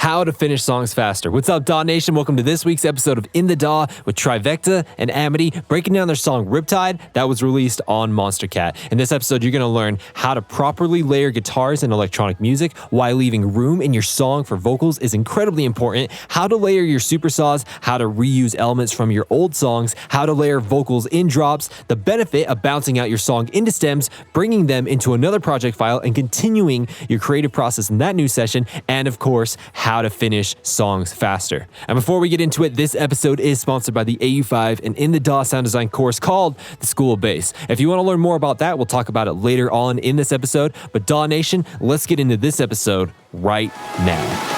how to finish songs faster. What's up, DAW Nation? Welcome to this week's episode of In the DAW with Trivecta and Amidy, breaking down their song Riptide that was released on Monster Cat. In this episode, you're going to learn how to properly layer guitars in electronic music, why leaving room in your song for vocals is incredibly important, how to layer your supersaws, how to reuse elements from your old songs, how to layer vocals in drops, the benefit of bouncing out your song into stems, bringing them into another project file, and continuing your creative process in that new session, and of course, how to finish songs faster. And before we get into it, this episode is sponsored by the AU5 and In the DAW sound design course called The School of Bass. If you want to learn more about that, we'll talk about it later on in this episode. But DAW Nation, let's get into this episode right now.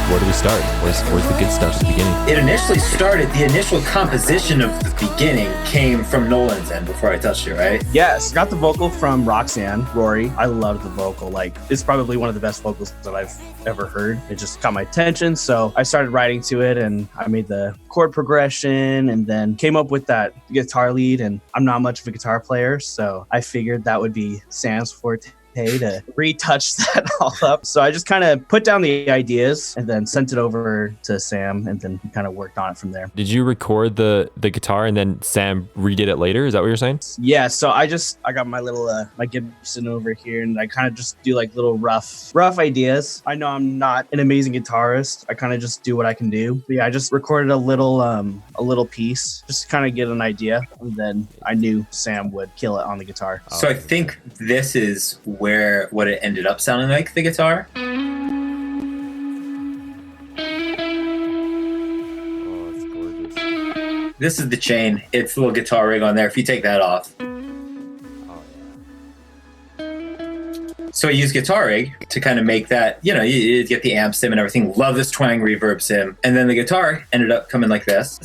Where do we start? Where's the good stuff at the beginning? It initially started, the initial composition of the beginning came from Nolan's end before I touched it, right? Yes, got the vocal from Roxanne, Rory. I loved the vocal. It's probably one of the best vocals that I've ever heard. It just caught my attention, so I started writing to it, and I made the chord progression, and then came up with that guitar lead, and I'm not much of a guitar player, so I figured that would be Sam's forte to retouch that all up. So I just kind of put down the ideas and then sent it over to Sam, and then kind of worked on it from there. Did you record the guitar and then Sam redid it later? Is that what you're saying? Yeah, so I got my little my Gibson over here, and I kind of just do little rough ideas. I know I'm not an amazing guitarist. I kind of just do what I can do. But yeah, I just recorded a little piece just to kind of get an idea, and then I knew Sam would kill it on the guitar. So I think this is what it ended up sounding like, the guitar. Oh, it's gorgeous. This is the chain. It's the little guitar rig on there. If you take that off. So I use guitar rig to kind of make that, you get the amp sim and everything. Love this twang reverb sim. And then the guitar ended up coming like this.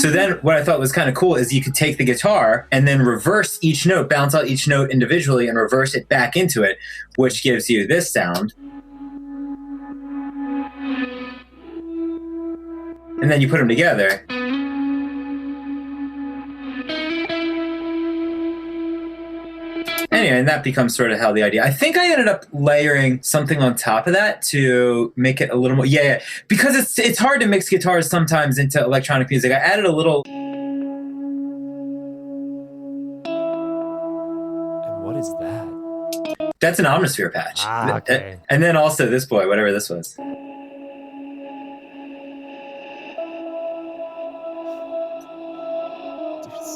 So then what I thought was kind of cool is you could take the guitar and then reverse each note, bounce out each note individually and reverse it back into it, which gives you this sound. And then you put them together. Anyway, and that becomes sort of how the idea. I think I ended up layering something on top of that to make it a little more. Yeah. Because it's hard to mix guitars sometimes into electronic music. I added a little. And what is that? That's an Omnisphere patch. Okay. And then also this boy, whatever this was.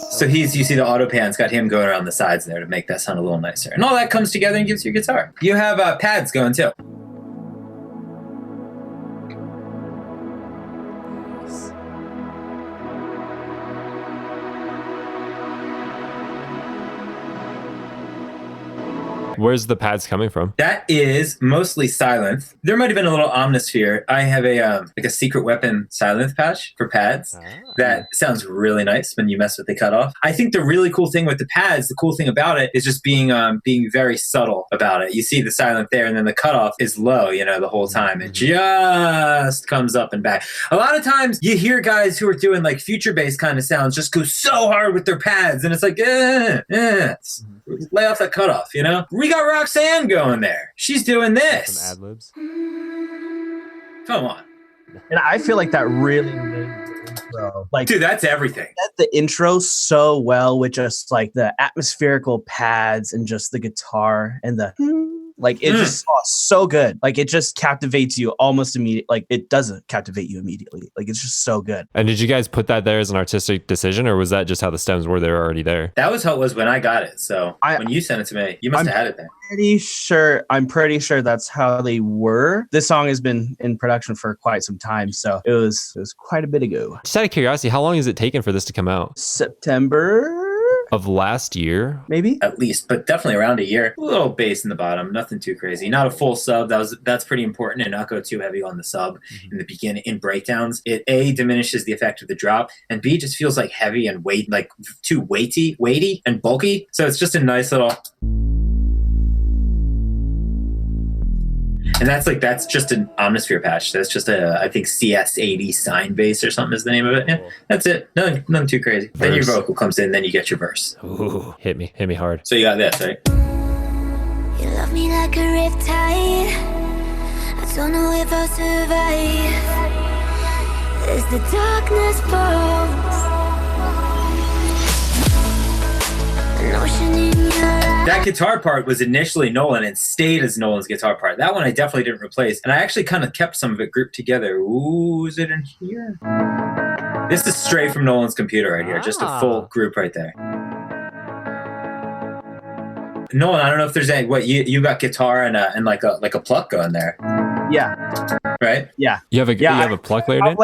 So you see the auto pan's got him going around the sides there to make that sound a little nicer. And all that comes together and gives you a guitar. You have pads going too. Where's the pads coming from? That is mostly Sylenth. There might have been a little Omnisphere. I have a Secret Weapon Sylenth patch for pads. That sounds really nice when you mess with the cutoff. I think the really cool thing with the pads, the cool thing about it is just being very subtle about it. You see the Sylenth there, and then the cutoff is low, the whole time. It just comes up and back. A lot of times you hear guys who are doing future bass kind of sounds just go so hard with their pads, and it's lay off that cutoff, We got Roxanne going there. She's doing this. Some ad-libs. Come on. And I feel like that really made the intro. Dude, that's everything. The intro so well with just the atmospherical pads and just the guitar and the it just so good. It just captivates you almost immediately. It doesn't captivate you immediately. It's just so good. And did you guys put that there as an artistic decision, or was that just how the stems were? They were already there. That was how it was when I got it. So when you sent it to me, you must have had it there. I'm pretty sure that's how they were. This song has been in production for quite some time, so it was quite a bit ago. Just out of curiosity, how long has it taken for this to come out? September of last year. maybe. At least, but definitely around a year. A little bass in the bottom, nothing too crazy. Not a full sub. That's pretty important, and not go too heavy on the sub in the beginning in breakdowns. It A, diminishes the effect of the drop, and B, just feels like heavy and like too weighty and bulky. So it's just a nice little. And that's just an Omnisphere patch. That's just I think CS80 sine bass or something is the name of it. Yeah, that's it. Nothing too crazy. Then your vocal comes in, then you get your verse. Ooh, hit me hard. So you got this, right? You love me like a riptide. I don't know if I'll survive. As the darkness falls, an ocean in your eyes. That guitar part was initially Nolan and stayed as Nolan's guitar part. That one I definitely didn't replace. And I actually kind of kept some of it grouped together. Ooh, is it in here? This is straight from Nolan's computer right here. Just a full group right there. Nolan, I don't know if there's any, you got guitar and like a pluck going there. Yeah. Right? Yeah. You have a pluck layered in?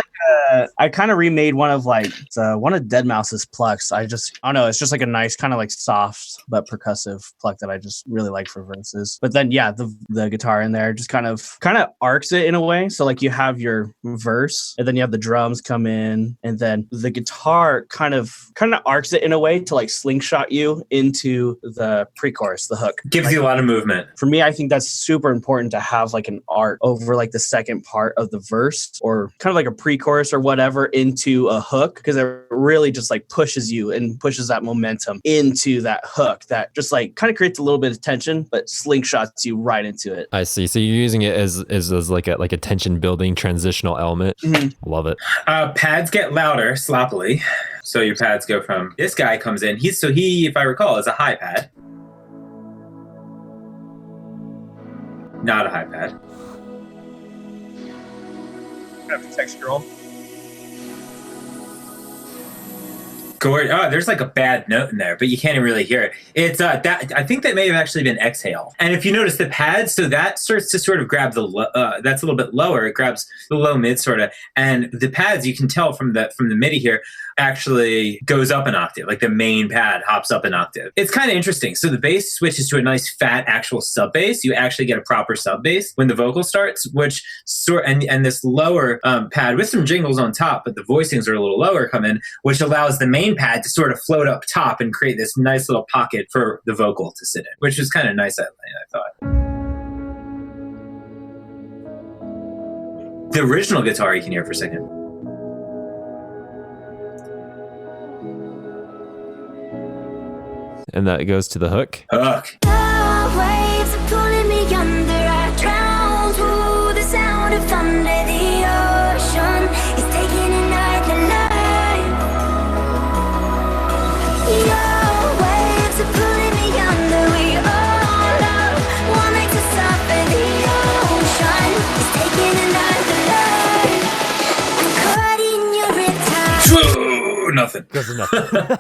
I kind of remade one of Deadmau5's plucks. I don't know. It's just like a nice kind of like soft but percussive pluck that I just really like for verses. But then, yeah, the guitar in there just kind of arcs it in a way. So like you have your verse and then you have the drums come in and then the guitar kind of arcs it in a way to like slingshot you into the pre-chorus, the hook. Gives you a lot of movement. For me, I think that's super important to have like an arc over like the second part of the verse or kind of like a pre-chorus or whatever into a hook, because it really just like pushes you and pushes that momentum into that hook that just like kind of creates a little bit of tension but slingshots you right into it. I see. So you're using it as like a tension building transitional element. Mm-hmm. Love it. Pads get louder sloppily. So your pads go from, this guy comes in. He, if I recall, is a high pad. Not a high pad. Textural. Oh, there's like a bad note in there, but you can't even really hear it. It's that I think that may have actually been exhale. And if you notice the pads, so that starts to sort of grab that's a little bit lower. It grabs the low mid sort of, and the pads you can tell from the MIDI here actually goes up an octave. Like the main pad hops up an octave. It's kind of interesting. So the bass switches to a nice fat actual sub bass. You actually get a proper sub bass when the vocal starts, which and this lower pad with some jingles on top, but the voicings are a little lower come in, which allows the main pad to sort of float up top and create this nice little pocket for the vocal to sit in, which was kind of nice, I thought. The original guitar you can hear for a second. And that goes to the hook. Hook. The waves are pulling me under. I drown to the sound of thunder. The ocean is taking another life. Your waves are pulling me under. We all love one night to suffer. The ocean is taking another life. I'm caught in your riptide. Whoa, nothing. There's nothing.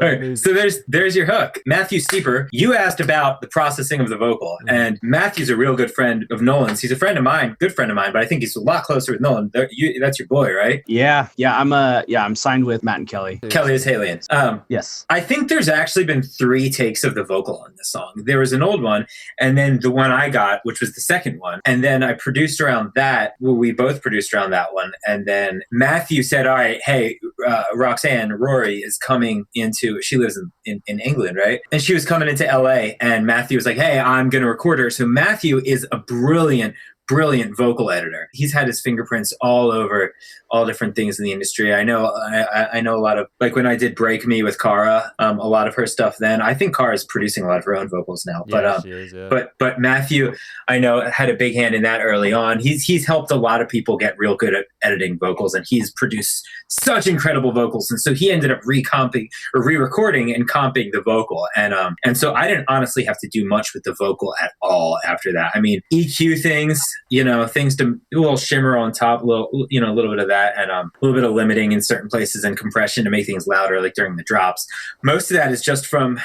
All right, so there's your hook. Matthew Steeper, you asked about the processing of the vocal, and Matthew's a real good friend of Nolan's. He's a friend of mine, good friend of mine, but I think he's a lot closer with Nolan. That's your boy, right? Yeah. I'm signed with Matt and Kelly. Kelly is Halian. Yes. I think there's actually been 3 takes of the vocal on this song. There was an old one, and then the one I got, which was the second one, and then I produced around that. Well, we both produced around that one, and then Matthew said, "All right, hey, Roxanne, Rory is coming into." She lives in England, right? And she was coming into LA, and Matthew was like, "Hey, I'm going to record her." So Matthew is a brilliant vocal editor. He's had his fingerprints all over all different things in the industry. I know a lot of, like when I did Break Me with Cara, a lot of her stuff then. I think Cara is producing a lot of her own vocals now. Yeah, she is, yeah. But Matthew, I know, had a big hand in that early on. He's helped a lot of people get real good at editing vocals, and he's produced such incredible vocals. And so he ended up re-recording and comping the vocal. And so I didn't honestly have to do much with the vocal at all after that. I mean, EQ things, things to a little shimmer on top, a little bit of that, and a little bit of limiting in certain places and compression to make things louder, like during the drops. Most of that is just from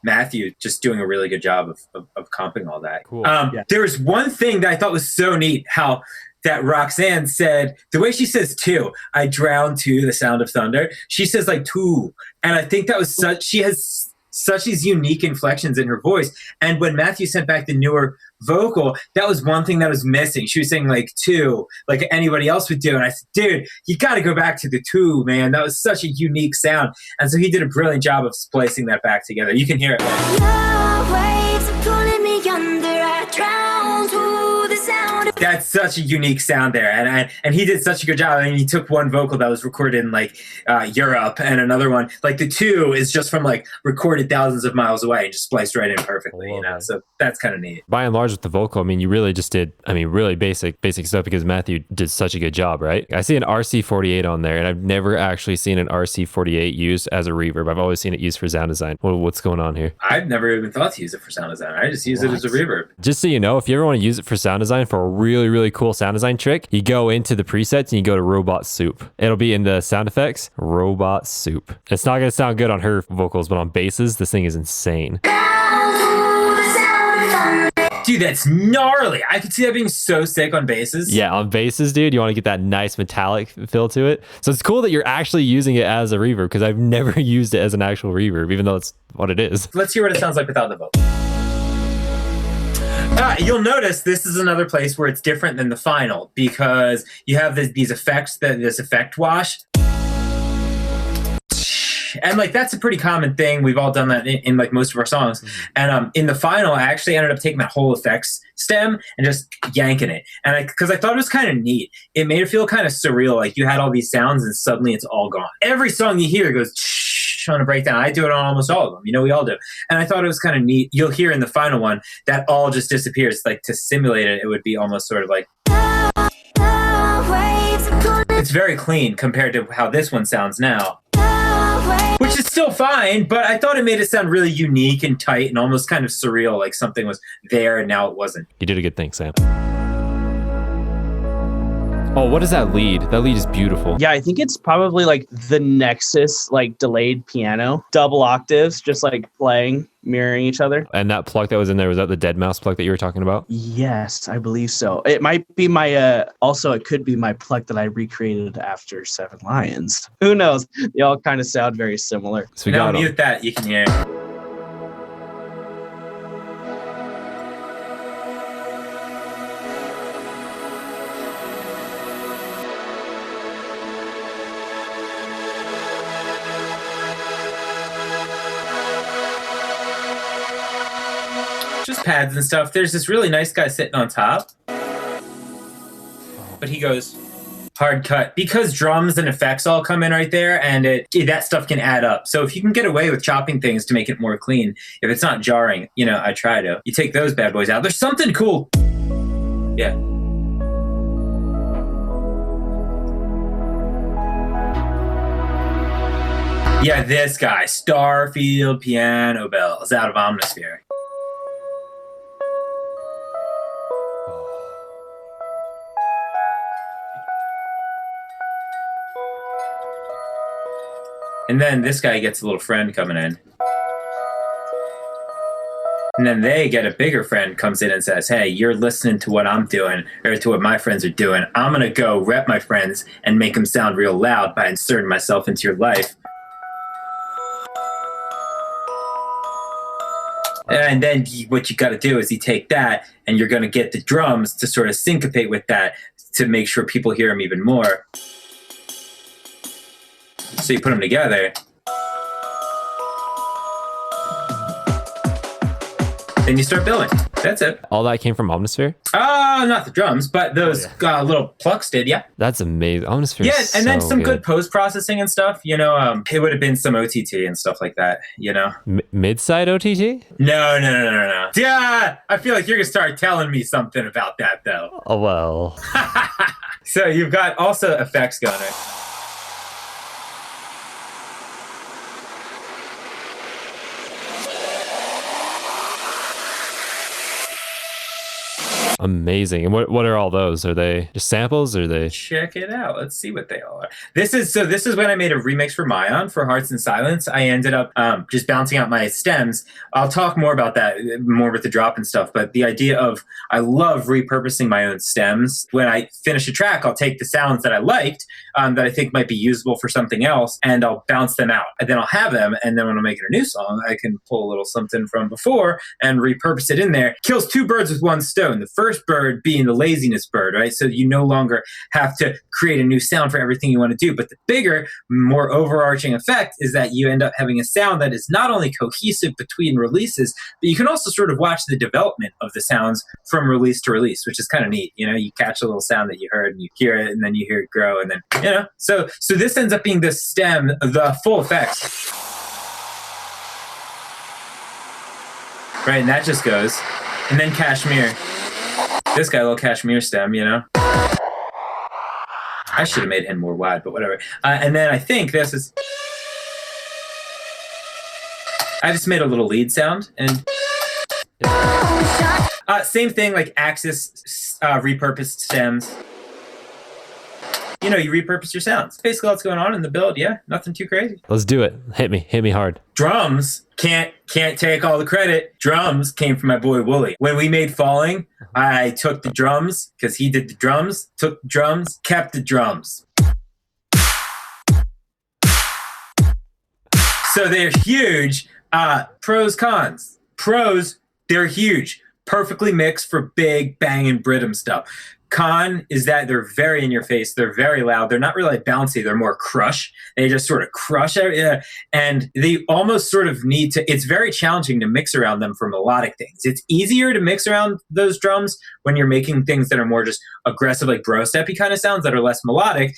Matthew just doing a really good job of comping all that. Cool. There was one thing that I thought was so neat, how that Roxanne said, the way she says two, I drown to the sound of thunder. She says like two. And I think that was she has such these unique inflections in her voice. And when Matthew sent back the newer vocal, that was one thing that was missing. She was saying like two, like anybody else would do. And I said, dude, you got to go back to the two, man. That was such a unique sound. And so he did a brilliant job of splicing that back together. You can hear it. Your waves are pulling me under. I drown to the sound of That's such a unique sound there, and he did such a good job. I mean, he took one vocal that was recorded in like Europe, and another one like the two is just from like recorded thousands of miles away and just spliced right in perfectly. You know, so that's kind of neat. By and large, with the vocal, I mean, you really just did, really basic stuff because Matthew did such a good job, right? I see an RC48 on there, and I've never actually seen an RC48 used as a reverb. I've always seen it used for sound design. What's going on here? I've never even thought to use it for sound design. I just use it as a reverb. Just so you know, if you ever want to use it for sound design for a really, really cool sound design trick, you go into the presets and you go to Robot Soup. It'll be in the sound effects, Robot Soup. It's not going to sound good on her vocals, but on basses, this thing is insane. Dude, that's gnarly. I could see that being so sick on basses. Yeah, on basses, dude, you want to get that nice metallic feel to it. So it's cool that you're actually using it as a reverb because I've never used it as an actual reverb, even though it's what it is. Let's hear what it sounds like without the vocal. You'll notice this is another place where it's different than the final because you have these effects, this effect wash. And like that's a pretty common thing. We've all done that in like most of our songs. And in the final, I actually ended up taking that whole effects stem and just yanking it. And because I thought it was kind of neat. It made it feel kind of surreal. Like you had all these sounds and suddenly it's all gone. Every song you hear goes on a breakdown. I do it on almost all of them. You know, we all do. And I thought it was kind of neat. You'll hear in the final one that all just disappears. Like to simulate it, it would be almost sort of like. It's very clean compared to how this one sounds now. Which is still fine, but I thought it made it sound really unique and tight and almost kind of surreal, like something was there and now it wasn't. You did a good thing, Sam. Oh, what is that lead? That lead is beautiful. Yeah, I think it's probably like the Nexus, like delayed piano, double octaves, just like playing, mirroring each other. And that pluck that was in there, was that the Dead Mouse pluck that you were talking about? Yes, I believe so. It might be my, also it could be my pluck that I recreated after Seven Lions. Who knows? They all kind of sound very similar. So we now got mute that, you can hear it. Just pads and stuff. There's this really nice guy sitting on top. But he goes hard cut. Because drums and effects all come in right there, and that stuff can add up. So if you can get away with chopping things to make it more clean, if it's not jarring, you know, I try to. You take those bad boys out. There's something cool. Yeah. Yeah, this guy, Starfield Piano Bells out of Omnisphere. And then this guy gets a little friend coming in. And then they get a bigger friend comes in and says, hey, you're listening to what I'm doing or to what my friends are doing. I'm going to go rep my friends and make them sound real loud by inserting myself into your life. And then what you got to do is you take that and you're going to get the drums to sort of syncopate with that to make sure people hear them even more. So you put them together. Then you start building. That's it. all that came from Omnisphere? Not the drums, but those little plucks did, yeah. That's amazing. Omnisphere. Yeah, and then some good post-processing and stuff, you know, it would have been some OTT and stuff like that, you know. Mid-side OTT? No. Yeah, I feel like you're going to start telling me something about that, though. Oh, well. So you've got also effects going on. Amazing. And what are all those? Are they just samples or are they? Check it out. Let's see what they all are. This is when I made a remix for Mayan for Hearts and Silence. I ended up just bouncing out my stems. I'll talk more about that, more with the drop and stuff. But the idea of, I love repurposing my own stems. When I finish a track, I'll take the sounds that I liked, that I think might be usable for something else, and I'll bounce them out. And then I'll have them, and then when I'm making a new song, I can pull a little something from before and repurpose it in there. Kills two birds with one stone. The first bird being the laziness bird, right? So you no longer have to create a new sound for everything you want to do. But the bigger, more overarching effect is that you end up having a sound that is not only cohesive between releases, but you can also sort of watch the development of the sounds from release to release, which is kind of neat. You know, you catch a little sound that you heard and you hear it, and then you hear it grow, and then, you know, so this ends up being the stem, the full effects. Right, and that just goes. And then Kashmir. This guy, little Kashmir stem, you know? I should have made him more wide, but whatever. And then I think this is... I just made a little lead sound, and... same thing, like Axis repurposed stems. You know, you repurpose your sounds. Basically what's going on in the build, yeah? Nothing too crazy. Let's do it. Hit me hard. Drums can't take all the credit. Drums came from my boy Wooly. When we made Falling, I took the drums, because he did the drums, took the drums, kept the drums. So they're huge. Pros, cons. Pros, they're huge. Perfectly mixed for big banging Brittum stuff. Con is that they're very in your face. They're very loud. They're not really bouncy. They're more crush. They just sort of crush it. And they almost sort of need to, it's very challenging to mix around them for melodic things. It's easier to mix around those drums when you're making things that are more just aggressive, like bro steppy kind of sounds that are less melodic.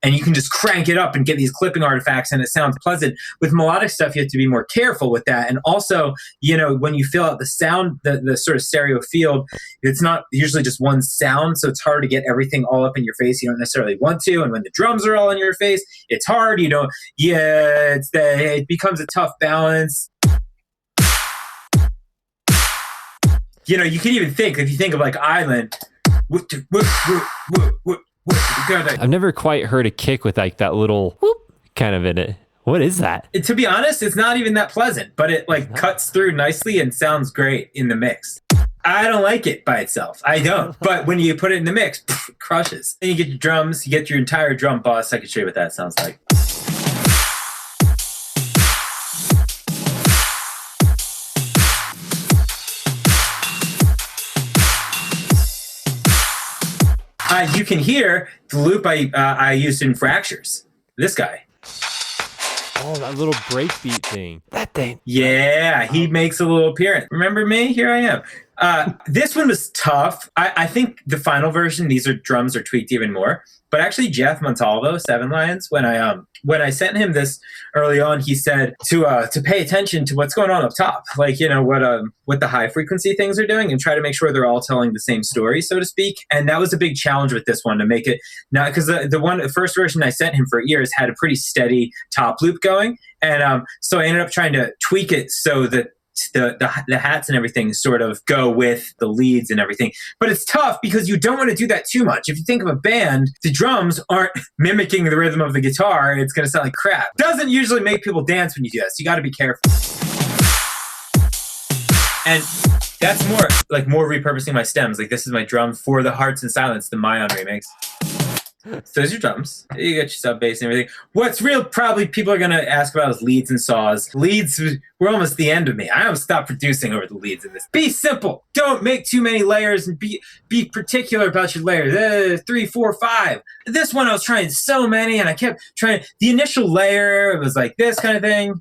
And you can just crank it up and get these clipping artifacts and it sounds pleasant. With melodic stuff, you have to be more careful with that. And also, you know, when you fill out the sound, the sort of stereo field, it's not usually just one sound. So it's hard to get everything all up in your face. You don't necessarily want to. And when the drums are all in your face, it's hard. You don't, it becomes a tough balance. You know, you can even think, if you think of like Island, I've never quite heard a kick with like that little whoop kind of in it. What is that? To be honest, it's not even that pleasant, but it like cuts through nicely and sounds great in the mix. I don't like it by itself. I don't. But when you put it in the mix, it crushes. Then you get your drums, you get your entire drum bus. I can show you what that sounds like. You can hear the loop I used in Fractures. This guy. Oh, that little breakbeat thing. That thing. Yeah, he makes a little appearance. Remember me? Here I am. This one was tough. I think the final version, these drums are tweaked even more. But actually, Jeff Montalvo, Seven Lions, when I sent him this early on, he said to pay attention to what's going on up top, like, you know, what the high frequency things are doing, and try to make sure they're all telling the same story, so to speak. And that was a big challenge with this one, to make it not, because the first version I sent him for ears had a pretty steady top loop going, and so I ended up trying to tweak it so that the hats and everything sort of go with the leads and everything. But it's tough because you don't want to do that too much. If you think of a band, the drums aren't mimicking the rhythm of the guitar. It's going to sound like crap. Doesn't usually make people dance when you do that. So you got to be careful. And that's more repurposing my stems. Like, this is my drum for the Hearts and Silence, the Mayan remix. So there's your drums. You got your sub bass and everything. What's real probably people are going to ask about is leads and saws. Leads were almost the end of me. I almost stopped producing over the leads in this. Be simple. Don't make too many layers, and be particular about your layers. 3, 4, 5. This one I was trying so many, and I kept trying. The initial layer, it was like this kind of thing.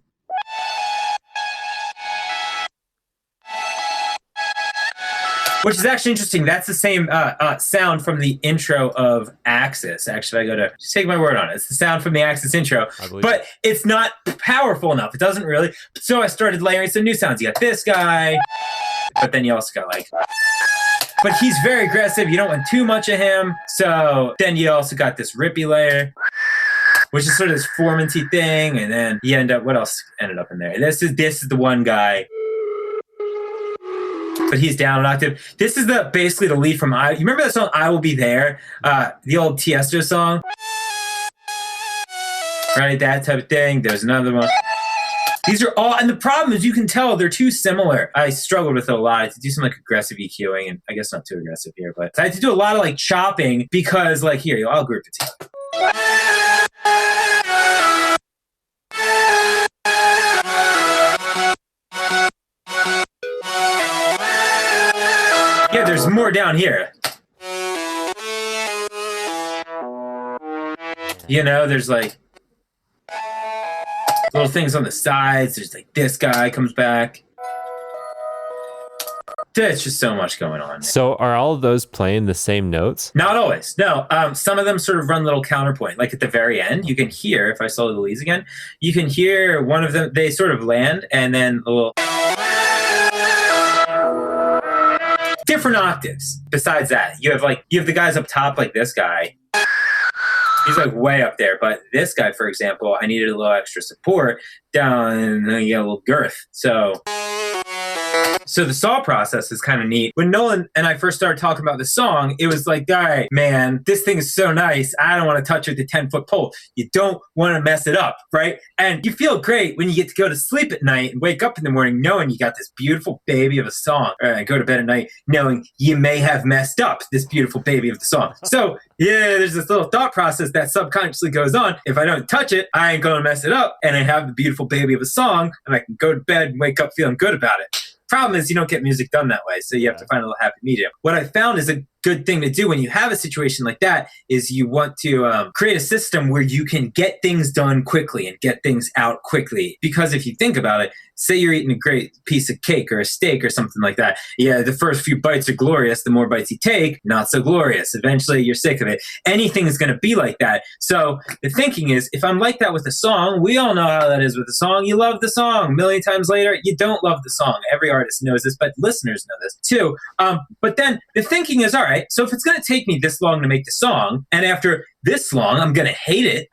Which is actually interesting. That's the same sound from the intro of Axis. Actually, I go to just take my word on it. It's the sound from the Axis intro, but it's not powerful enough. It doesn't really. So I started layering some new sounds. You got this guy, but then you also got like. But he's very aggressive. You don't want too much of him. So then you also got this rippy layer, which is sort of this formanty thing, and then you end up. What else ended up in there? This is the one guy. but he's down an octave. This is basically the lead from You remember that song "I Will Be There"? The old Tiesto song, right? That type of thing. There's another one. These are all, and the problem is you can tell they're too similar. I struggled with it a lot. I had to do some like aggressive EQing, and I guess not too aggressive here, but I had to do a lot of like chopping because like here, I'll group it together. Yeah, there's more down here. You know, there's like little things on the sides. There's like this guy comes back. There's just so much going on. So are all of those playing the same notes? Not always. No. Some of them sort of run little counterpoint. Like at the very end, you can hear, if I saw the leads again, you can hear one of them, they sort of land and then a little different octaves. Besides that, you have the guys up top, like this guy. He's like way up there, but this guy, for example, I needed a little extra support down, a little girth. So the saw process is kind of neat. When Nolan and I first started talking about the song, it was like, all right, man, this thing is so nice. I don't want to touch it with a 10-foot pole. You don't want to mess it up, right? And you feel great when you get to go to sleep at night and wake up in the morning knowing you got this beautiful baby of a song. Or go to bed at night knowing you may have messed up this beautiful baby of the song. So yeah, there's this little thought process that subconsciously goes on. If I don't touch it, I ain't going to mess it up. And I have the beautiful baby of a song and I can go to bed and wake up feeling good about it. Problem is you don't get music done that way, so you have to find a little happy medium. What I found is a good thing to do when you have a situation like that is you want to create a system where you can get things done quickly and get things out quickly. Because if you think about it, say you're eating a great piece of cake or a steak or something like that. Yeah, the first few bites are glorious. The more bites you take, not so glorious. Eventually, you're sick of it. Anything is going to be like that. So the thinking is, if I'm like that with a song, we all know how that is with a song. You love the song. A million times later, you don't love the song. Every artist knows this, but listeners know this too. But then the thinking is, all right, so if it's going to take me this long to make the song, and after this long, I'm going to hate it.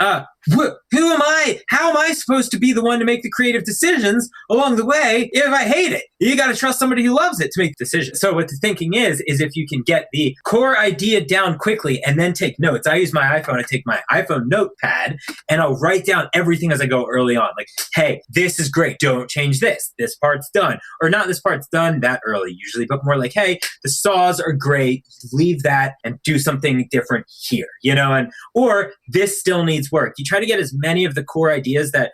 Who am I? How am I supposed to be the one to make the creative decisions along the way if I hate it? You got to trust somebody who loves it to make the decision. So what the thinking is if you can get the core idea down quickly and then take notes. I use my iPhone. I take my iPhone notepad and I'll write down everything as I go early on. Like, hey, this is great. Don't change this. This part's done. Or not this part's done that early usually, but more like, hey, the saws are great. Leave that and do something different here, or this still needs work. You try to get as many of the core ideas that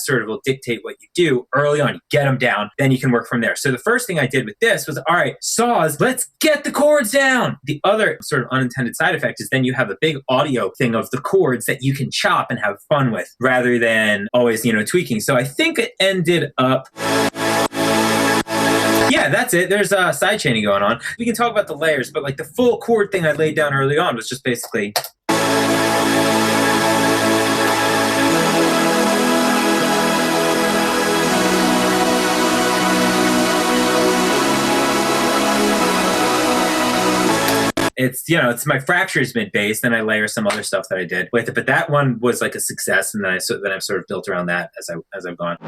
sort of will dictate what you do early on. You get them down, then you can work from there. So the first thing I did with this was, all right, saws, let's get the chords down. The other sort of unintended side effect is then you have a big audio thing of the chords that you can chop and have fun with rather than always, tweaking. So I think it ended up... Yeah, that's it. There's side chaining going on. We can talk about the layers, but like the full chord thing I laid down early on was just basically... It's my fractures mid bass. Then I layer some other stuff that I did with it. But that one was like a success, and then I've sort of built around that as I've gone.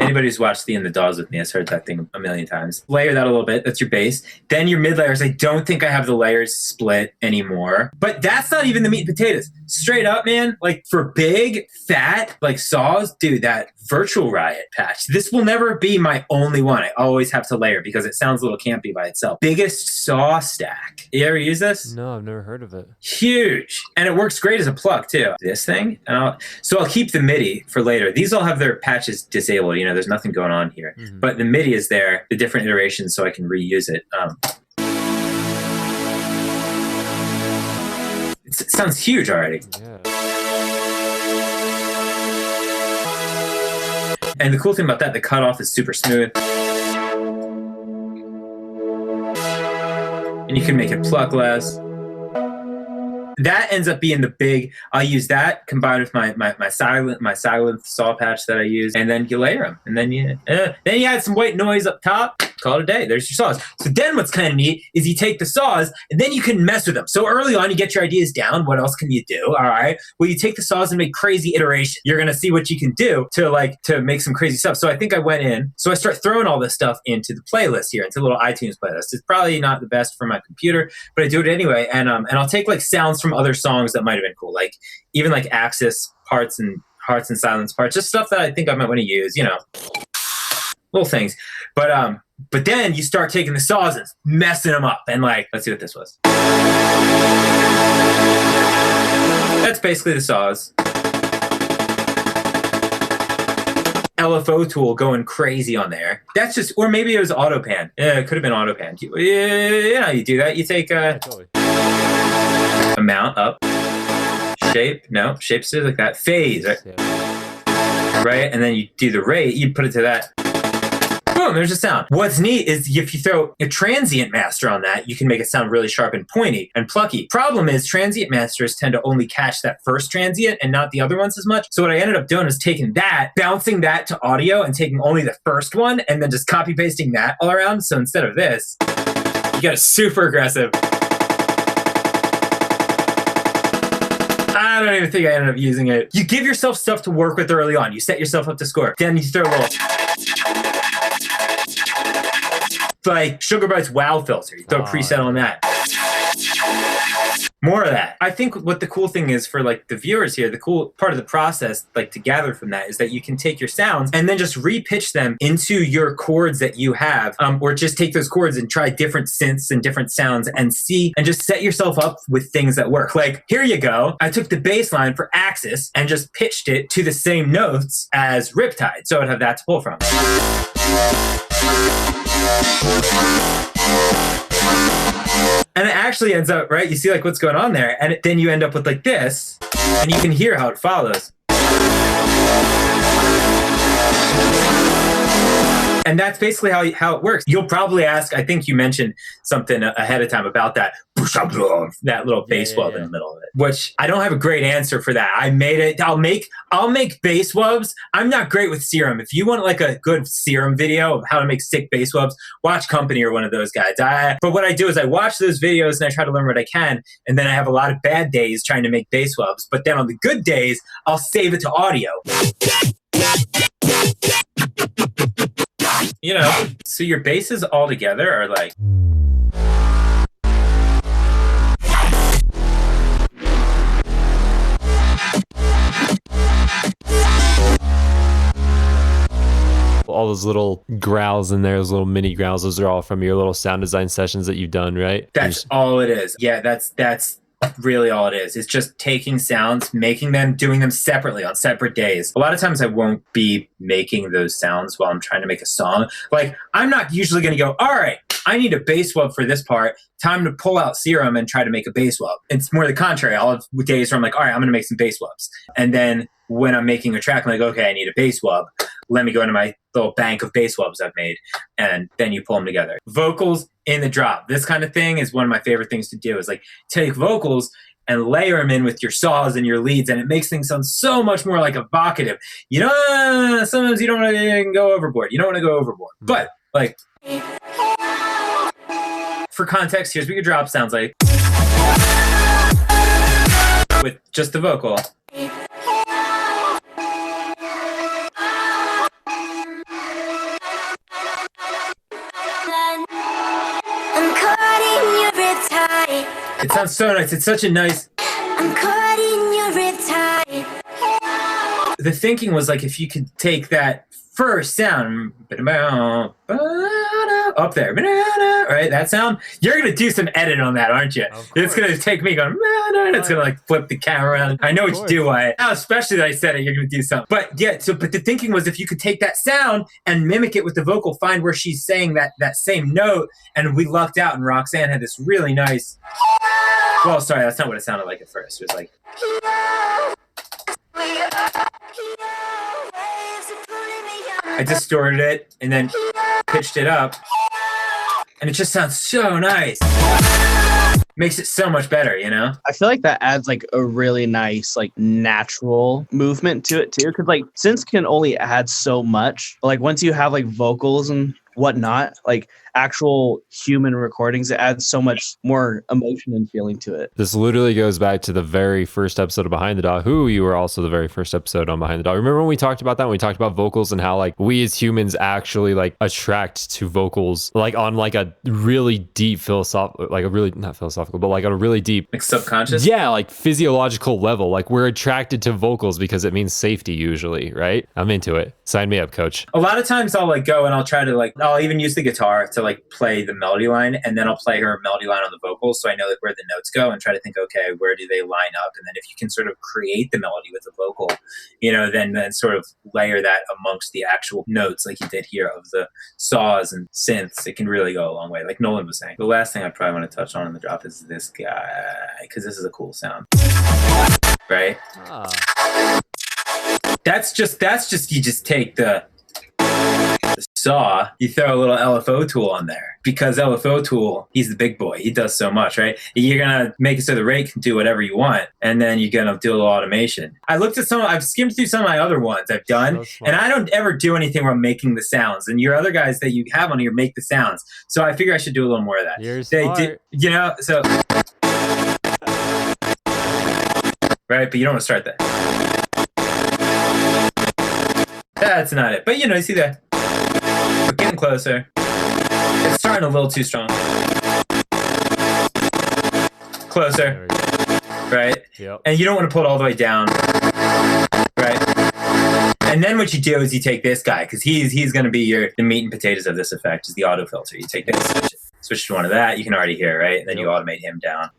Anybody who's watched the In the DAWs with me has heard that thing a million times. Layer that a little bit. That's your bass. Then your mid layers. I don't think I have the layers split anymore. But that's not even the meat and potatoes. Straight up, man. Like for big, fat, like saws, dude, that Virtual Riot patch. This will never be my only one. I always have to layer because it sounds a little campy by itself. Biggest saw stack. You ever use this? No, I've never heard of it. Huge. And it works great as a plug too. This thing. So I'll keep the MIDI for later. These all have their patches disabled. There's nothing going on here. Mm-hmm. But the MIDI is there, the different iterations, so I can reuse it. It sounds huge already. Yeah. And the cool thing about that, the cutoff is super smooth. And you can make it pluck less. That ends up being the big. I'll use that combined with my silent saw patch that I use, and then you layer them, and then you add some white noise up top. Call it a day. There's your saws. So then what's kind of neat is you take the saws and then you can mess with them. So early on, you get your ideas down. What else can you do? All right. Well, you take the saws and make crazy iterations. You're going to see what you can do to make some crazy stuff. So I think I went in. So I start throwing all this stuff into the playlist here, into a little iTunes playlist. It's probably not the best for my computer, but I do it anyway. And I'll take like sounds from other songs that might have been cool. Like even like Axis parts and Hearts and Silence parts, just stuff that I think I might want to use, little things. But then you start taking the saws and messing them up. And like, let's see what this was. That's basically the saws. LFO tool going crazy on there. That's just, or maybe it was AutoPan. Yeah, it could have been AutoPan. Yeah, you do that. You take amount up. Shape, no, shape stays like that. Phase, right? Right? And then you do the rate, you put it to that. Boom, there's a sound. What's neat is if you throw a transient master on that, you can make it sound really sharp and pointy and plucky. Problem is transient masters tend to only catch that first transient and not the other ones as much. So what I ended up doing is taking that, bouncing that to audio and taking only the first one and then just copy pasting that all around. So instead of this, you got a super aggressive. I don't even think I ended up using it. You give yourself stuff to work with early on. You set yourself up to score. Then you throw a little like Sugar Bites Wow filter. You throw a preset on that. More of that. I think what the cool thing is for like the viewers here, the cool part of the process, like to gather from that, is that you can take your sounds and then just repitch them into your chords that you have, or just take those chords and try different synths and different sounds and see, and just set yourself up with things that work. Like here you go. I took the bass line for Axis and just pitched it to the same notes as Riptide, so I'd have that to pull from. And it actually ends up, right? You see like what's going on there. And then you end up with like this, and you can hear how it follows. And that's basically how it works. You'll probably ask, I think you mentioned something ahead of time about that little bass wub in the middle of it, which I don't have a great answer for that. I made it. I'll make bass wubs. I'm not great with Serum. If you want like a good Serum video of how to make sick bass wubs, watch Company or one of those guys. But what I do is I watch those videos and I try to learn what I can. And then I have a lot of bad days trying to make bass wubs. But then on the good days, I'll save it to audio. So your basses all together are like. All those little growls in there, those little mini growls, those are all from your little sound design sessions that you've done, right? That's all it is. Yeah, that's really all it is. It's just taking sounds, making them, doing them separately on separate days. A lot of times I won't be making those sounds while I'm trying to make a song. Like, I'm not usually going to go, all right, I need a bass wub for this part. Time to pull out Serum and try to make a bass wub. It's more the contrary. I'll have days where I'm like, all right, I'm going to make some bass wubs. And then when I'm making a track, I'm like, okay, I need a bass wub. Let me go into my little bank of bass wubs I've made. And then you pull them together. Vocals in the drop. This kind of thing is one of my favorite things to do, is like take vocals and layer them in with your saws and your leads, and it makes things sound so much more like evocative. Sometimes you don't want to go overboard. You don't want to go overboard. But like, for context, here's what your drop sounds like with just the vocal. It sounds so nice. It's such a nice. I'm caught in your riptide. The thinking was like, if you could take that first sound up there, right? That sound. You're gonna do some edit on that, aren't you? It's gonna take me going. It's gonna like flip the camera around. I know what you do. Now, especially that I said it, you're gonna do something. But yeah. But the thinking was, if you could take that sound and mimic it with the vocal, find where she's saying that same note, and we lucked out, and Roxanne had this really nice. Well, sorry, that's not what it sounded like at first. It was like. I distorted it and then pitched it up, and it just sounds so nice. makes it so much better, you know? I feel like that adds like a really nice, like natural movement to it too. Cause like synths can only add so much. But like once you have like vocals and whatnot, like actual human recordings, it adds so much more emotion and feeling to it. This literally goes back to the very first episode of Behind the DAW, who you were also the very first episode on Behind the DAW. Remember when we talked about that? When we talked about vocals and how like we as humans actually like attract to vocals like on like a really deep philosophical, like a really, not philosophical, but like on a really deep, Like subconscious? yeah, like physiological level. Like we're attracted to vocals because it means safety usually, right? I'm into it. Sign me up, coach. A lot of times I'll like go and I'll try to like, I'll even use the guitar to like play the melody line, and then I'll play her melody line on the vocals so I know like where the notes go and try to think, okay, where do they line up? And then if you can sort of create the melody with the vocal, you know, then sort of layer that amongst the actual notes like you did here of the saws and synths, it can really go a long way. Like Nolan was saying. The last thing I probably want to touch on in the drop is this guy, because this is a cool sound. Right? That's just you just take the saw, you throw a little LFO tool on there, because LFO tool, he's the big boy. He does so much, right? You're gonna make it so the rate can do whatever you want, and then you're gonna do a little automation. I looked at I've skimmed through some of my other ones I've done, and I don't ever do anything where I'm making the sounds. And your other guys that you have on here make the sounds, so I figure I should do a little more of that. They did, you know, so right, but you don't want to start that. That's not it. But you know, you see that. We're getting closer. It's starting a little too strong. Closer. Right? Yep. And you don't want to pull it all the way down. Right? And then what you do is you take this guy, because he's going to be the meat and potatoes of this effect, is the auto filter. You take this, switch to one of that. You can already hear, right? And then you automate him down.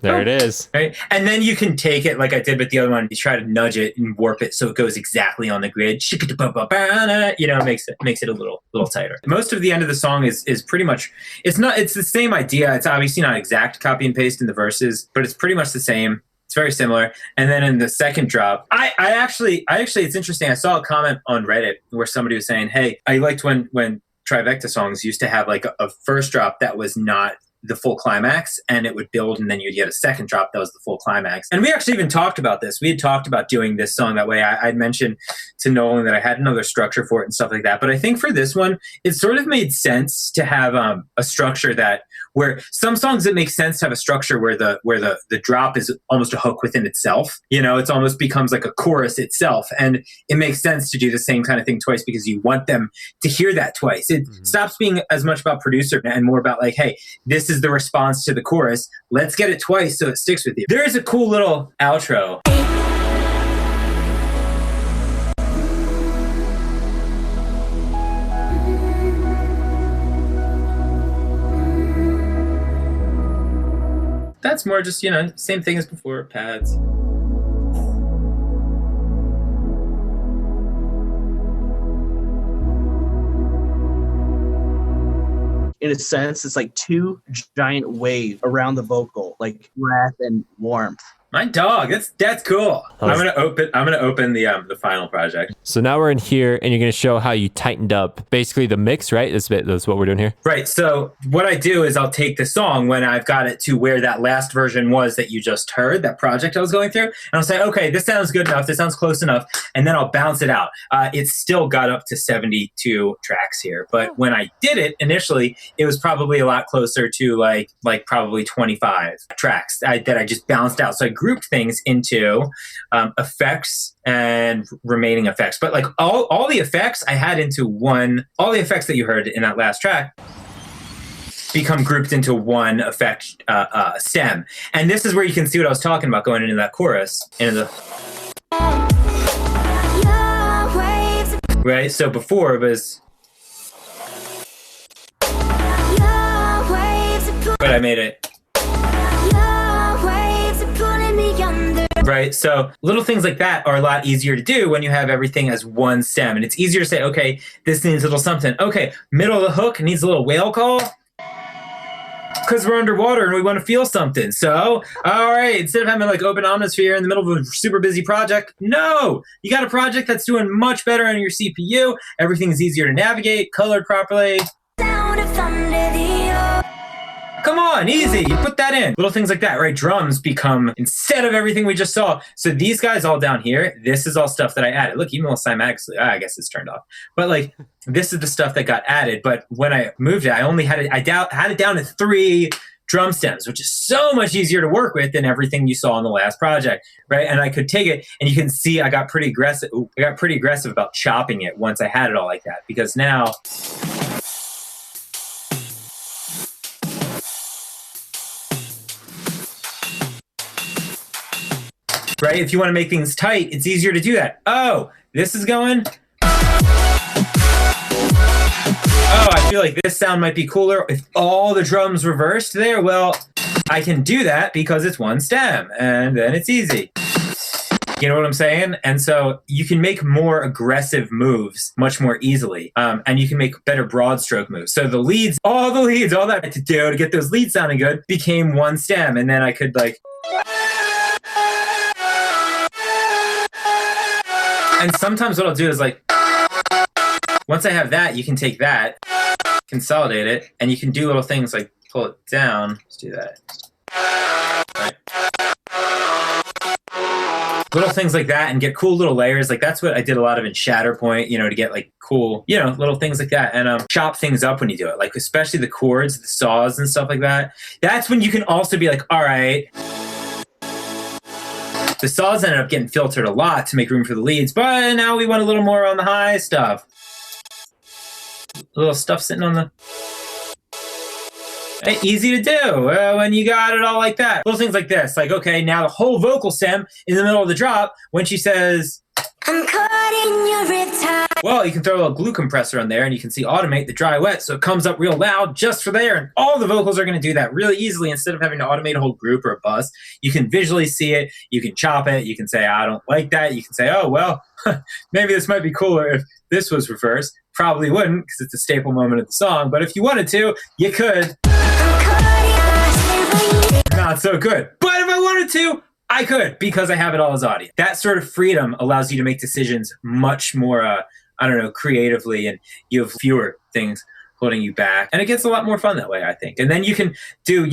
There it is. Right. And then you can take it like I did with the other one. You try to nudge it and warp it so it goes exactly on the grid. You know, makes it a little tighter. Most of the end of the song is pretty much, it's the same idea. It's obviously not exact copy and paste in the verses, but it's pretty much the same. It's very similar. And then in the second drop, I actually it's interesting. I saw a comment on Reddit where somebody was saying, hey, I liked when Trivecta songs used to have like a first drop that was not the full climax, and it would build, and then you'd get a second drop that was the full climax. And we actually even talked about this. We had talked about doing this song that way. I'd mentioned to Nolan that I had another structure for it and stuff like that. But I think for this one, it sort of made sense to have a structure that where some songs it makes sense to have a structure where the drop is almost a hook within itself. You know, it's almost becomes like a chorus itself. And it makes sense to do the same kind of thing twice because you want them to hear that twice. It stops being as much about producer and more about like, hey, this is the response to the chorus. Let's get it twice so it sticks with you. There is a cool little outro. That's more just, you know, same thing as before, pads. In a sense, it's like two giant waves around the vocal, like breath and warmth. My dog, that's cool. I'm gonna open the final project. So now we're in here, and you're gonna show how you tightened up basically the mix, right? That's what we're doing here. Right. So what I do is I'll take the song when I've got it to where that last version was that you just heard, that project I was going through, and I'll say, okay, this sounds good enough. This sounds close enough, and then I'll bounce it out. It's still got up to 72 tracks here, but when I did it initially, it was probably a lot closer to like probably 25 tracks that I just bounced out. So I grouped things into effects and remaining effects, but like all the effects I had into one, all the effects that you heard in that last track become grouped into one effect stem. And this is where you can see what I was talking about going into that chorus, right? So before it was, but I made it. Right. So little things like that are a lot easier to do when you have everything as one stem. And it's easier to say, okay, this needs a little something. Okay, middle of the hook needs a little whale call because we're underwater and we want to feel something. So, all right, instead of having like open atmosphere in the middle of a super busy project, no, you got a project that's doing much better on your CPU. Everything's easier to navigate, colored properly. Come on, easy. You put that in. Little things like that, right? Drums become, instead of everything we just saw. So these guys all down here, this is all stuff that I added. Look, even though cymatically, I guess it's turned off. But like, this is the stuff that got added. But when I moved it, I only had it, had it down to 3 drum stems, which is so much easier to work with than everything you saw on the last project, right? And I could take it, and you can see I got pretty aggressive. I got pretty aggressive about chopping it once I had it all like that, because now, right? If you want to make things tight, it's easier to do that. Oh, this is going. Oh, I feel like this sound might be cooler if all the drums reversed there. Well, I can do that because it's one stem, and then it's easy. You know what I'm saying? And so you can make more aggressive moves much more easily, and you can make better broad stroke moves. So the leads, all that I had to do to get those leads sounding good became one stem, and then I could like... And sometimes what I'll do is like, once I have that, you can take that, consolidate it, and you can do little things like pull it down. Let's do that. Right. Little things like that and get cool little layers. Like that's what I did a lot of in Shatterpoint, to get like cool, little things like that. And chop things up when you do it. Like especially the chords, the saws and stuff like that. That's when you can also be like, all right, the saws ended up getting filtered a lot to make room for the leads, but now we want a little more on the high stuff. A little stuff sitting on the... Hey, easy to do when you got it all like that. Little things like this. Like, okay, now the whole vocal stem in the middle of the drop when she says... I'm caught in your riptide. Well, you can throw a little glue compressor on there and you can see automate the dry wet so it comes up real loud just for there. And all the vocals are going to do that really easily instead of having to automate a whole group or a bus. You can visually see it. You can chop it. You can say, I don't like that. You can say, oh, well, maybe this might be cooler if this was reversed. Probably wouldn't because it's a staple moment of the song. But if you wanted to, you could. Not so good. But if I wanted to, I could because I have it all as audio. That sort of freedom allows you to make decisions much more, creatively, and you have fewer things holding you back. And it gets a lot more fun that way, I think. And then you can do,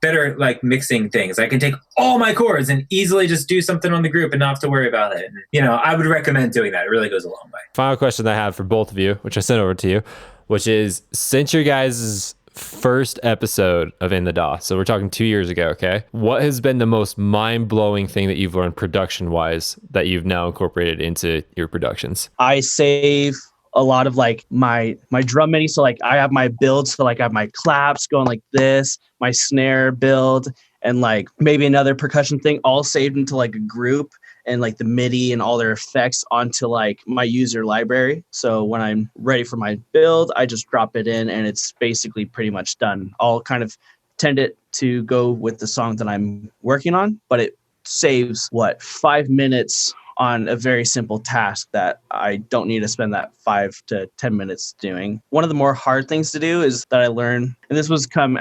better like mixing things. I can take all my chords and easily just do something on the group and not have to worry about it. And, I would recommend doing that. It really goes a long way. Final question I have for both of you, which I sent over to you, which is since your guys' first episode of In the DAW, so we're talking 2 years ago, okay? What has been the most mind-blowing thing that you've learned production-wise that you've now incorporated into your productions? I save a lot of like my drum MIDI. So like I have my builds, so like I have my claps going like this, my snare build, and like maybe another percussion thing all saved into like a group, and like the MIDI and all their effects onto like my user library. So when I'm ready for my build, I just drop it in and it's basically pretty much done. I'll kind of tend it to go with the song that I'm working on, but it saves 5 minutes on a very simple task that I don't need to spend that 5 to 10 minutes doing. One of the more hard things to do is that I learned, and this was coming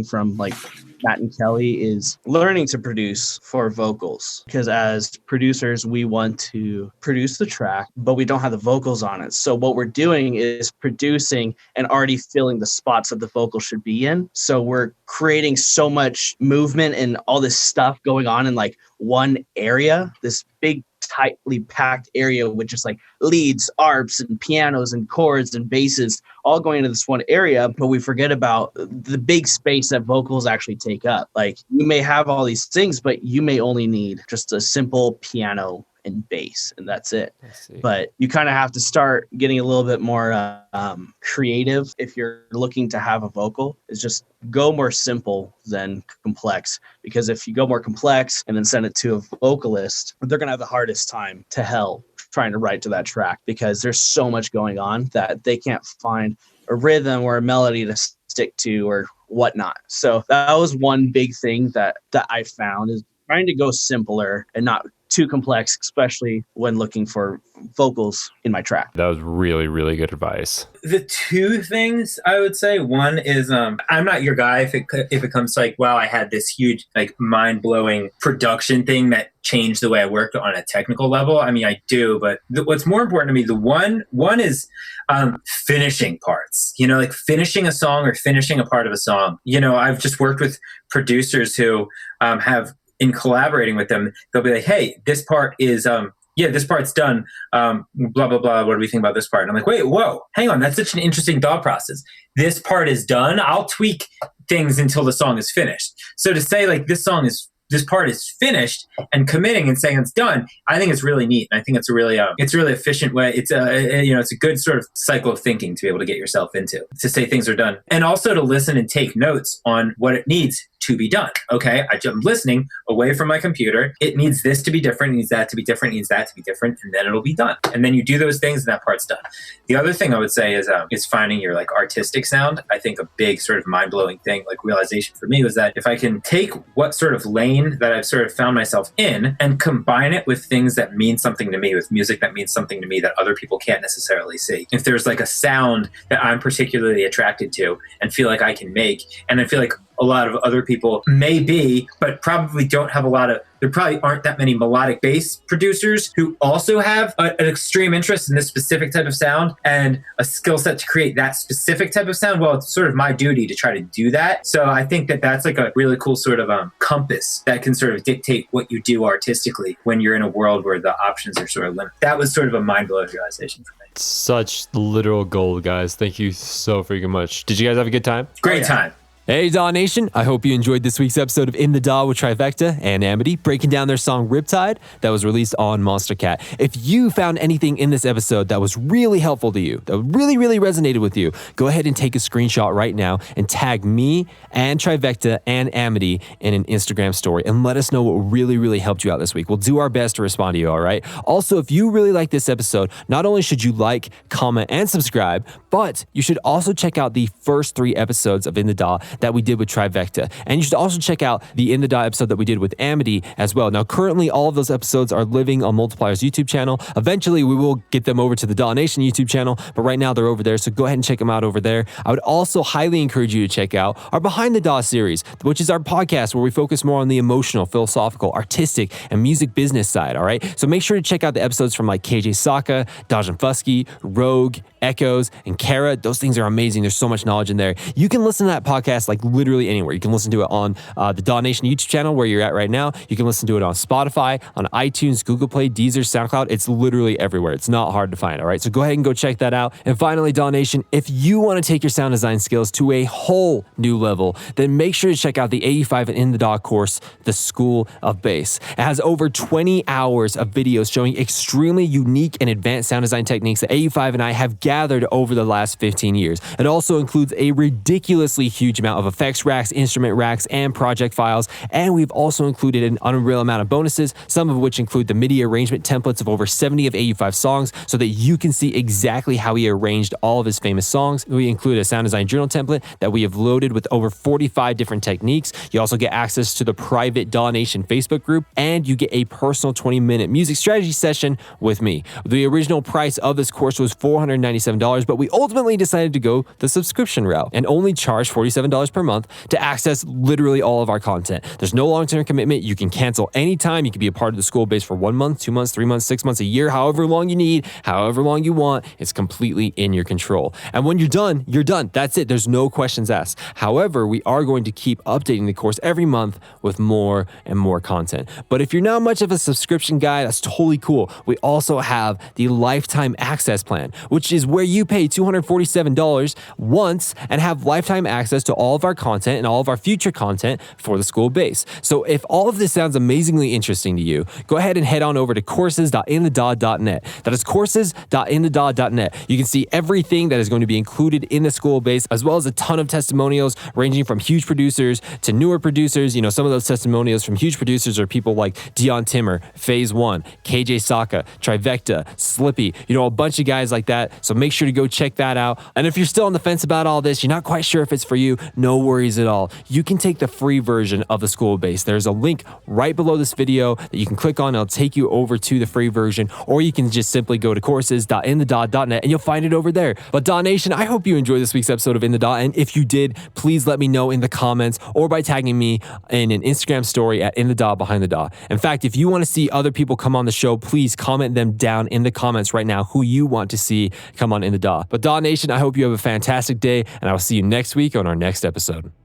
from like Matt and Kelly, is learning to produce for vocals. Because as producers, we want to produce the track, but we don't have the vocals on it. So what we're doing is producing and already filling the spots that the vocal should be in. So we're creating so much movement and all this stuff going on in like one area, this big tightly packed area with just like leads, arps, and pianos and chords and basses all going into this one area, but we forget about the big space that vocals actually take up. Like you may have all these things, but you may only need just a simple piano and bass, and that's it. But you kind of have to start getting a little bit more creative if you're looking to have a vocal. Is just go more simple than complex, because if you go more complex and then send it to a vocalist, they're gonna have the hardest time to hell trying to write to that track, because there's so much going on that they can't find a rhythm or a melody to stick to or whatnot. So that was one big thing that I found, is trying to go simpler and not too complex, especially when looking for vocals in my track. That was really, really good advice. The two things I would say, one is I'm not your guy if it comes to like, wow, I had this huge like mind-blowing production thing that change the way I work on a technical level. I mean, I do, but what's more important to me, the one is finishing parts, like finishing a song or finishing a part of a song. I've just worked with producers who have, in collaborating with them, they'll be like, hey, this part is, this part's done, blah, blah, blah. What do we think about this part? And I'm like, wait, whoa, hang on. That's such an interesting thought process. This part is done. I'll tweak things until the song is finished. So to say like this part is finished and committing and saying it's done, I think it's really neat. And I think it's a really efficient way. It's a good sort of cycle of thinking to be able to get yourself into, to say things are done. And also to listen and take notes on what it needs to be done. Okay, I'm listening away from my computer. It needs this to be different, it needs that to be different, it needs that to be different, and then it'll be done. And then you do those things and that part's done. The other thing I would say is finding your like artistic sound. I think a big sort of mind-blowing thing, like realization for me, was that if I can take what sort of lane that I've sort of found myself in and combine it with things that mean something to me, with music that means something to me that other people can't necessarily see. If there's like a sound that I'm particularly attracted to and feel like I can make, and I feel like a lot of other people may be, but probably don't have there probably aren't that many melodic bass producers who also have an extreme interest in this specific type of sound and a skill set to create that specific type of sound. Well, it's sort of my duty to try to do that. So I think that that's like a really cool sort of compass that can sort of dictate what you do artistically when you're in a world where the options are sort of limited. That was sort of a mind-blowing realization for me. Such literal gold, guys. Thank you so freaking much. Did you guys have a good time? Great time. Hey, DAW Nation. I hope you enjoyed this week's episode of In the DAW with Trivecta and Amidy, breaking down their song Riptide that was released on Monster Cat. If you found anything in this episode that was really helpful to you, that really, really resonated with you, go ahead and take a screenshot right now and tag me and Trivecta and Amidy in an Instagram story and let us know what really, really helped you out this week. We'll do our best to respond to you, all right? Also, if you really like this episode, not only should you like, comment, and subscribe, but you should also check out the first 3 episodes of In the DAW that we did with Trivecta. And you should also check out the In the DAW episode that we did with Amidy as well. Now, currently, all of those episodes are living on Multiplier's YouTube channel. Eventually, we will get them over to the DAW Nation YouTube channel, but right now they're over there, so go ahead and check them out over there. I would also highly encourage you to check out our Behind the DAW series, which is our podcast where we focus more on the emotional, philosophical, artistic, and music business side, all right? So make sure to check out the episodes from like KJ Saka, Dajan Fusky, Rogue, Echoes, and Kara. Those things are amazing. There's so much knowledge in there. You can listen to that podcast like literally anywhere. You can listen to it on the DAW Nation YouTube channel where you're at right now. You can listen to it on Spotify, on iTunes, Google Play, Deezer, SoundCloud. It's literally everywhere. It's not hard to find, all right? So go ahead and go check that out. And finally, DAW Nation, if you want to take your sound design skills to a whole new level, then make sure to check out the 85 and In the DAW course, The School of Bass. It has over 20 hours of videos showing extremely unique and advanced sound design techniques that 85 and I have gathered over the last 15 years. It also includes a ridiculously huge amount of effects racks, instrument racks, and project files. And we've also included an unreal amount of bonuses, some of which include the MIDI arrangement templates of over 70 of 85 songs so that you can see exactly how he arranged all of his famous songs. We include a sound design journal template that we have loaded with over 45 different techniques. You also get access to the private DAW Nation Facebook group, and you get a personal 20-minute music strategy session with me. The original price of this course was $497, but we ultimately decided to go the subscription route and only charge $47 per month to access literally all of our content. There's no long-term commitment. You can cancel anytime. You can be a part of the school base for 1 month, 2 months, 3 months, 6 months, a year, however long you need, however long you want. It's completely in your control. And when you're done, you're done. That's it. There's no questions asked. However, we are going to keep updating the course every month with more and more content. But if you're not much of a subscription guy, that's totally cool. We also have the lifetime access plan, which is where you pay $247 once and have lifetime access to all of our content and all of our future content for the school base. So if all of this sounds amazingly interesting to you, go ahead and head on over to courses.inthedaw.net. That is courses.inthedaw.net. You can see everything that is going to be included in the school base, as well as a ton of testimonials ranging from huge producers to newer producers. You know, some of those testimonials from huge producers are people like Dion Timmer, Phase One, KJ Saka, Trivecta, Slippy, a bunch of guys like that. So make sure to go check that out. And if you're still on the fence about all this, you're not quite sure if it's for you, no worries at all. You can take the free version of the school bass. There's a link right below this video that you can click on. It'll take you over to the free version, or you can just simply go to courses.inthedaw.net and you'll find it over there. But DAW Nation, I hope you enjoyed this week's episode of In the DAW, and if you did, please let me know in the comments or by tagging me in an Instagram story at In the DAW Behind the DAW. In fact, if you want to see other people come on the show, please comment them down in the comments right now who you want to see come on In the DAW. But DAW Nation, I hope you have a fantastic day, and I will see you next week on our next episode.